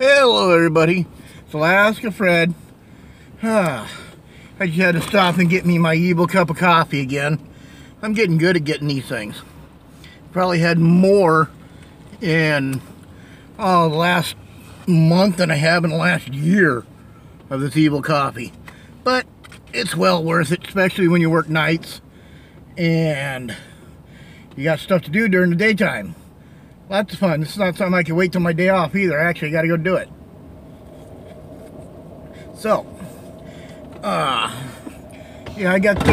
Hello everybody, it's Alaska Fred. I just had to stop and get me my evil cup of coffee again. I'm getting good at getting these things. Probably had more in the last month than I have in the last year of this evil coffee. But it's well worth it, especially when you work nights and you got stuff to do during the daytime. Lots of fun. This is not something I can wait till my day off either. Actually, I got to go do it. So, yeah, I got,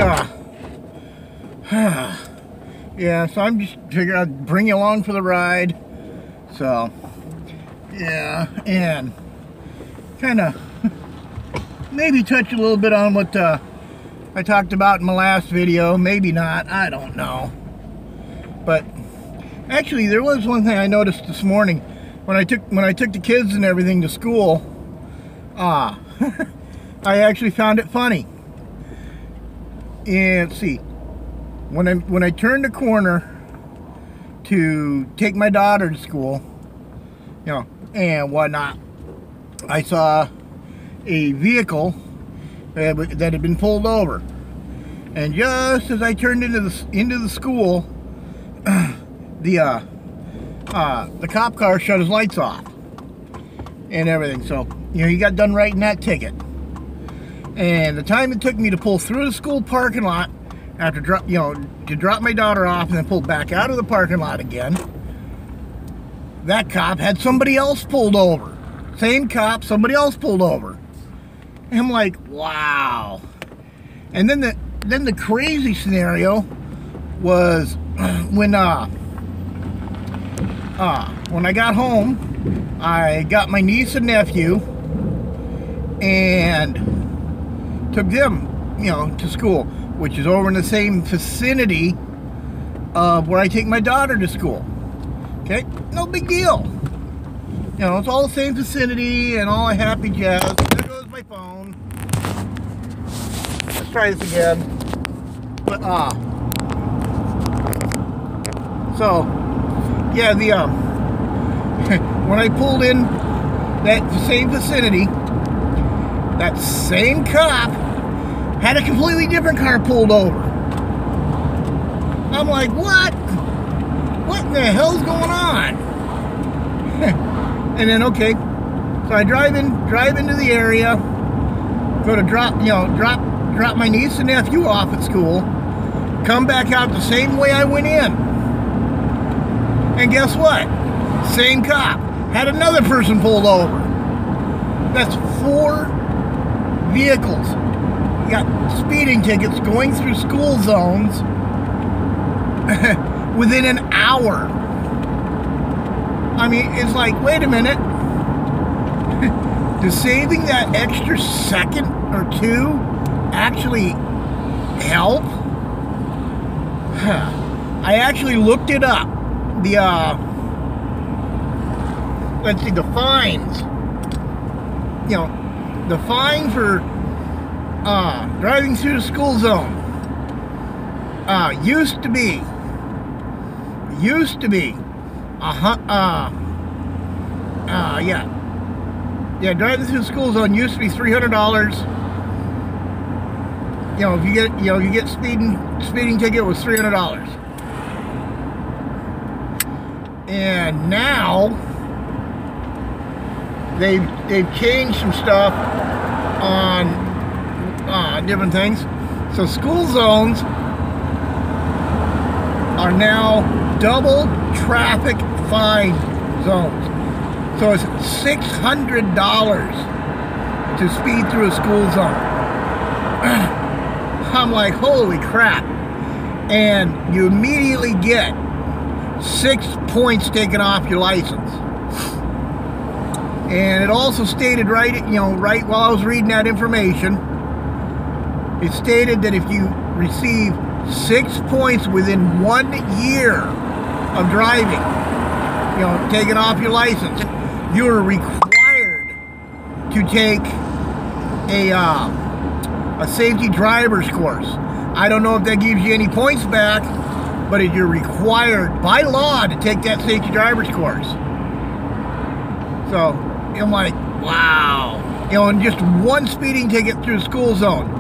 yeah, so I'm just figuring I'd bring you along for the ride. So, yeah, and kind of maybe touch a little bit on what I talked about in my last video. Maybe not. I don't know. But actually, there was one thing I noticed this morning when I took the kids and everything to school. I actually found it funny. And let's see, when I turned the corner to take my daughter to school, you know, and whatnot, I saw a vehicle that had been pulled over, and just as I turned into the school, the cop car shut his lights off and everything. So, you know, he got done writing that ticket. And the time it took me to pull through the school parking lot after to drop my daughter off and then pull back out of the parking lot again, that cop had somebody else pulled over. Same cop, somebody else pulled over. And I'm like, wow. And then the crazy scenario was when I got home, I got my niece and nephew and took them, you know, to school, which is over in the same vicinity of where I take my daughter to school. Okay, no big deal. You know, it's all the same vicinity and all a happy jazz. There goes my phone. Let's try this again. But so yeah, when I pulled in that same vicinity, that same cop had a completely different car pulled over. I'm like, what? What in the hell's going on? And then, okay, so I drive into the area, go to drop my niece and nephew off at school, come back out the same way I went in. And guess what? Same cop had another person pulled over. That's 4 vehicles. You got speeding tickets going through school zones within an hour. I mean, it's like, wait a minute. Does saving that extra second or 2 actually help? I actually looked it up. Let's see, the fines. You know, the fine for driving through the school zone used to be driving through the school zone used to be $300. You know, if you get speeding ticket, it was $300. And now they've changed some stuff on different things. So school zones are now double traffic fine zones. So it's $600 to speed through a school zone. I'm like, holy crap. And you immediately get 6 points taken off your license. And it also stated right while I was reading that information, it stated that if you receive 6 points within 1 year of driving, you know, taking off your license, you're required to take a safety driver's course. I don't know if that gives you any points back, but you're required by law to take that safety driver's course. So I'm like, wow. You know, and just one speeding ticket through the school zone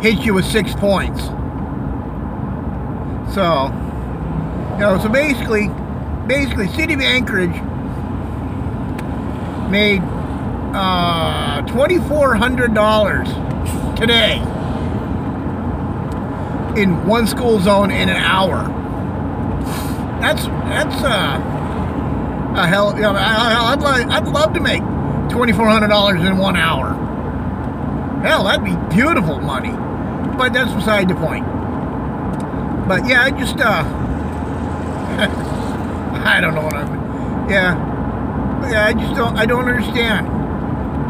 hits you with 6 points. So, you know, so basically, City of Anchorage made $2,400 today in one school zone in an hour. That's a hell. You know, I'd love to make $2,400 in 1 hour. Hell, that'd be beautiful money. But that's beside the point. But yeah, I just I don't know what I'm. Yeah, I just don't. I don't understand.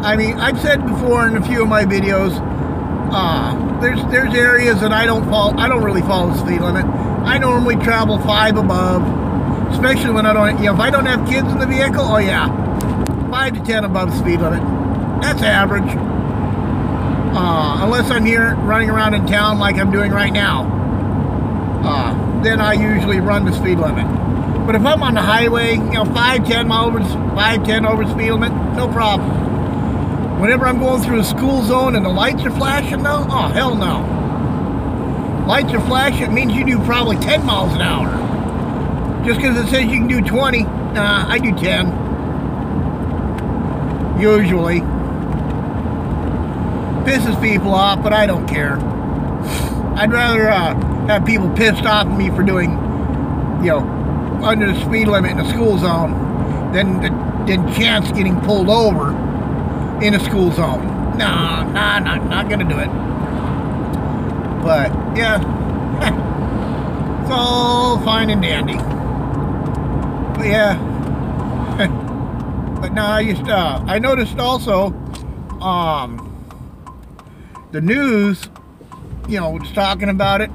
I mean, I've said before in a few of my videos, there's areas that I don't really follow the speed limit. I normally travel 5 above, especially when I don't. You know, if I don't have kids in the vehicle, oh yeah, 5 to 10 above the speed limit. That's average. Unless I'm here running around in town like I'm doing right now, then I usually run the speed limit. But if I'm on the highway, you know, 5-10 over the speed limit, no problem. Whenever I'm going through a school zone and the lights are flashing though, oh hell no. Lights are flashing, it means you do probably 10 miles an hour. Just because it says you can do 20, nah, I do 10. Usually. Pisses people off, but I don't care. I'd rather have people pissed off at me for doing, you know, under the speed limit in a school zone than chance getting pulled over in a school zone. Nah, not gonna do it. But yeah, it's all fine and dandy. But yeah, but no, I noticed also, the news, you know, was talking about it.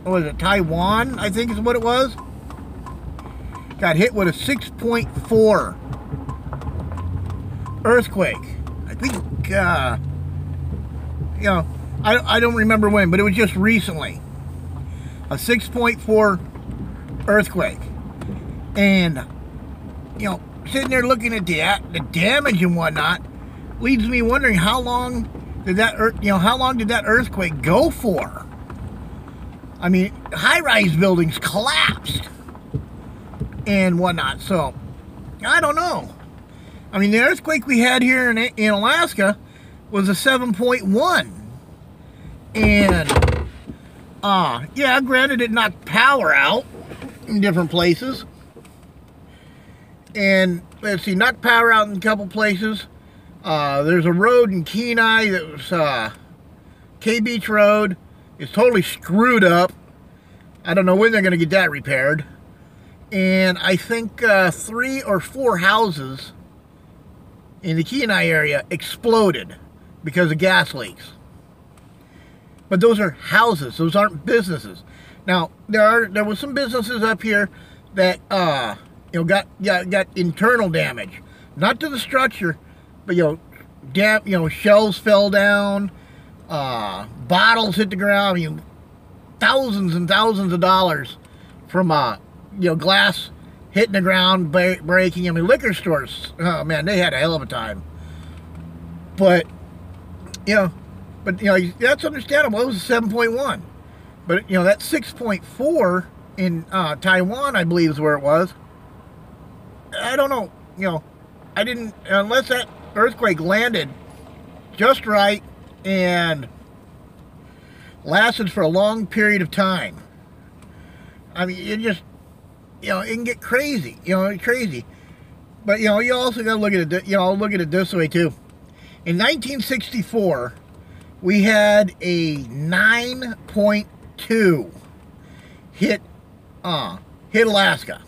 What was it, Taiwan, I think is what it was? Got hit with a 6.4 earthquake. I think, you know, I don't remember when, but it was just recently. A 6.4 earthquake. And, you know, sitting there looking at the damage and whatnot, leaves me wondering how long did that earthquake go for? I mean, high-rise buildings collapsed and whatnot, so I don't know. I mean, the earthquake we had here in Alaska was a 7.1, and yeah, granted it knocked power out in different places, and let's see, knocked power out in a couple places. There's a road in Kenai that was K Beach Road. It's totally screwed up. I don't know when they're going to get that repaired. And I think 3 or 4 houses in the Kenai area exploded because of gas leaks. But those are houses. Those aren't businesses. Now there was some businesses up here that you know, got internal damage, not to the structure, but you know, shelves fell down, bottles hit the ground. You know, thousands and thousands of dollars from you know, glass hitting the ground, breaking. I mean, liquor stores, oh man, they had a hell of a time. But you know, that's understandable. It was a 7.1, but you know, that 6.4 in Taiwan, I believe, is where it was. I don't know. You know, I didn't, unless that earthquake landed just right and lasted for a long period of time. I mean, it just, you know, it can get crazy. You know, crazy. But you know, you also got to look at it. You know, look at it this way too. In 1964, we had a 9.2 hit Alaska,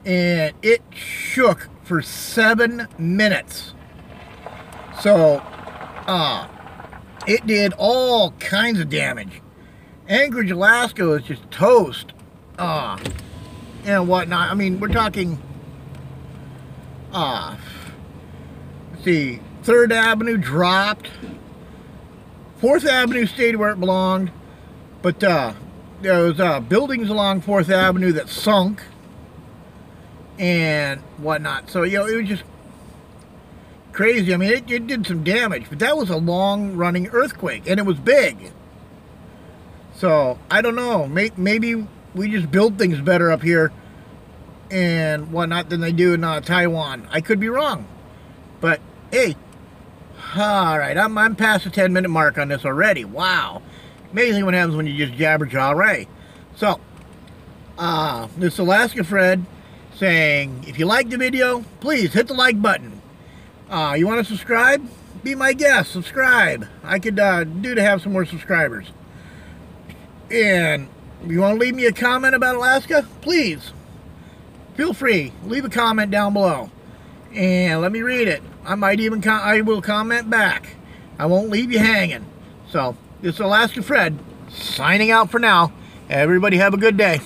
and it shook for 7 minutes. So, it did all kinds of damage. Anchorage, Alaska was just toast, and whatnot. I mean, we're talking, let's see, 3rd Avenue dropped, 4th Avenue stayed where it belonged, but there was buildings along 4th Avenue that sunk and whatnot. So, you know, it was just, crazy. I mean, it did some damage, but that was a long-running earthquake, and it was big. So, I don't know. Maybe we just build things better up here and whatnot than they do in Taiwan. I could be wrong. But, hey, all right, I'm past the 10-minute mark on this already. Wow. Amazing what happens when you just jabber-jaw away. So, this is Alaska Fred saying, if you like the video, please hit the like button. You want to subscribe? Be my guest. Subscribe. I could do to have some more subscribers. And if you want to leave me a comment about Alaska, please feel free. Leave a comment down below, and let me read it. I might even I will comment back. I won't leave you hanging. So this is Alaska Fred signing out for now. Everybody have a good day.